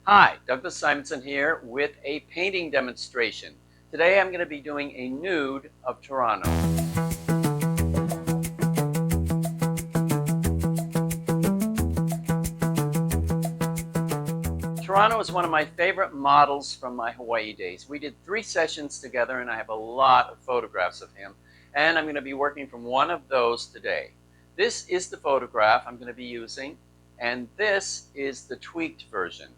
Hi, Douglas Simonson here with a painting demonstration. Today I'm going to be doing a nude of Torano. Torano is one of my favorite models from my Hawaii days. We did 3 sessions together and I have a lot of photographs of him, and I'm going to be working from one of those today. This is the photograph I'm going to be using, and this is the tweaked version.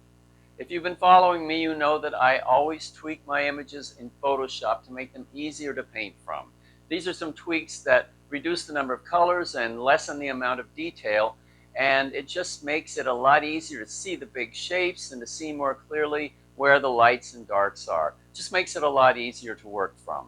If you've been following me, you know that I always tweak my images in Photoshop to make them easier to paint from. These are some tweaks that reduce the number of colors and lessen the amount of detail, and it just makes it a lot easier to see the big shapes and to see more clearly where the lights and darks are. It just makes it a lot easier to work from.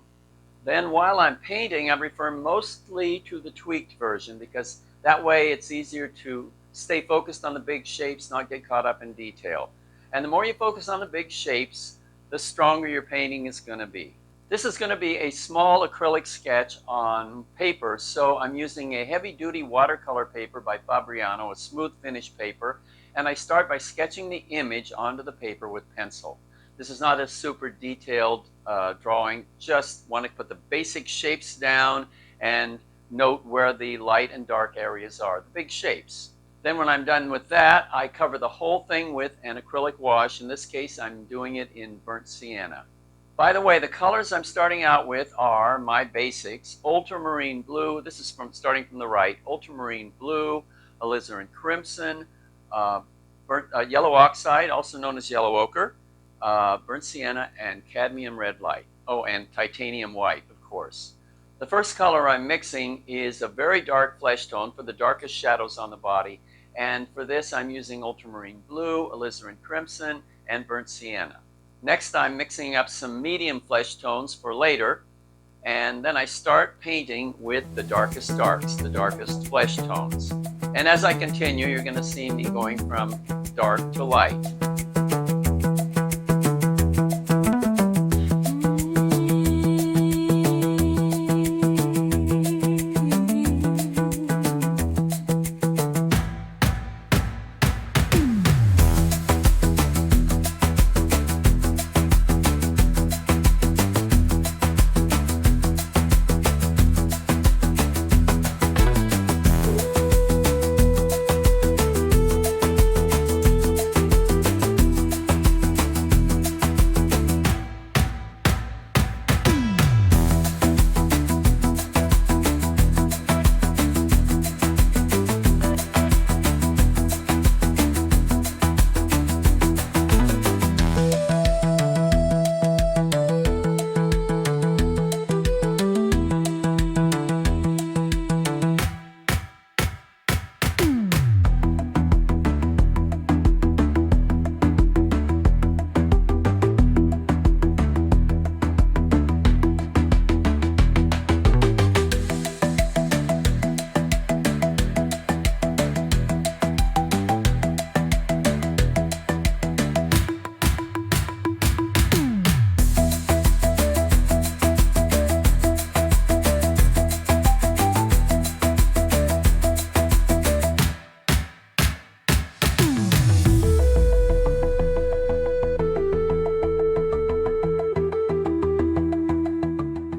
Then while I'm painting, I refer mostly to the tweaked version because that way it's easier to stay focused on the big shapes, not get caught up in detail. And the more you focus on the big shapes, the stronger your painting is going to be. This is going to be a small acrylic sketch on paper, so I'm using a heavy-duty watercolor paper by Fabriano, a smooth finish paper, and I start by sketching the image onto the paper with pencil. This is not a super detailed drawing, just want to put the basic shapes down and note where the light and dark areas are, the big shapes. Then when I'm done with that, I cover the whole thing with an acrylic wash. In this case, I'm doing it in burnt sienna. By the way, the colors I'm starting out with are my basics: ultramarine blue, this is starting from the right, ultramarine blue, alizarin crimson, yellow oxide, also known as yellow ochre, burnt sienna, and cadmium red light. Oh, and titanium white, of course. The first color I'm mixing is a very dark flesh tone for the darkest shadows on the body. And for this, I'm using ultramarine blue, alizarin crimson, and burnt sienna. Next, I'm mixing up some medium flesh tones for later. And then I start painting with the darkest darks, the darkest flesh tones. And as I continue, you're going to see me going from dark to light.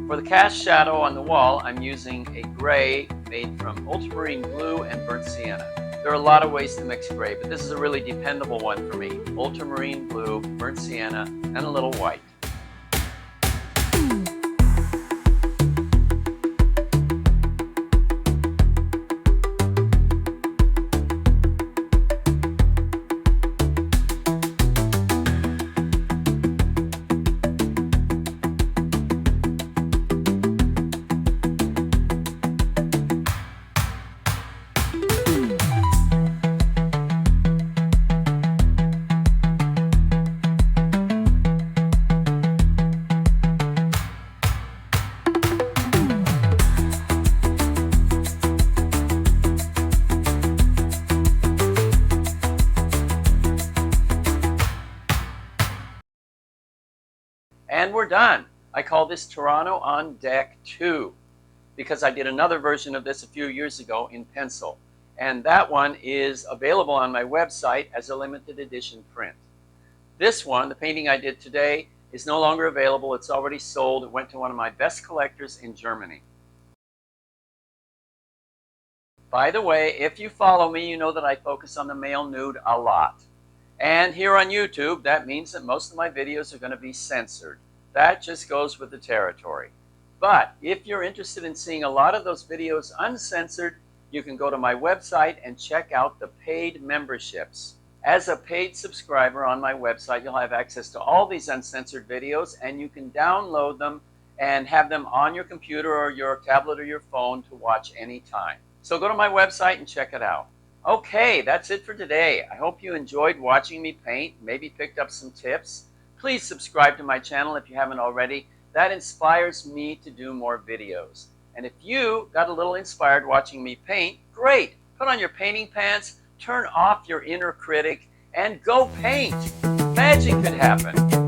For the cast shadow on the wall, I'm using a gray made from ultramarine blue and burnt sienna. There are a lot of ways to mix gray, but this is a really dependable one for me. Ultramarine blue, burnt sienna, and a little white. And we're done. I call this Torano on Deck 2 because I did another version of this a few years ago in pencil. And that one is available on my website as a limited edition print. This one, the painting I did today, is no longer available. It's already sold. It went to one of my best collectors in Germany. By the way, if you follow me, you know that I focus on the male nude a lot. And here on YouTube, that means that most of my videos are going to be censored. That just goes with the territory. But if you're interested in seeing a lot of those videos uncensored, you can go to my website and check out the paid memberships. As a paid subscriber on my website, you'll have access to all these uncensored videos, and you can download them and have them on your computer or your tablet or your phone to watch anytime. So go to my website and check it out. Okay, that's it for today. I hope you enjoyed watching me paint, maybe picked up some tips. Please subscribe to my channel if you haven't already. That inspires me to do more videos. And if you got a little inspired watching me paint, great. Put on your painting pants, turn off your inner critic, and go paint. Magic could happen.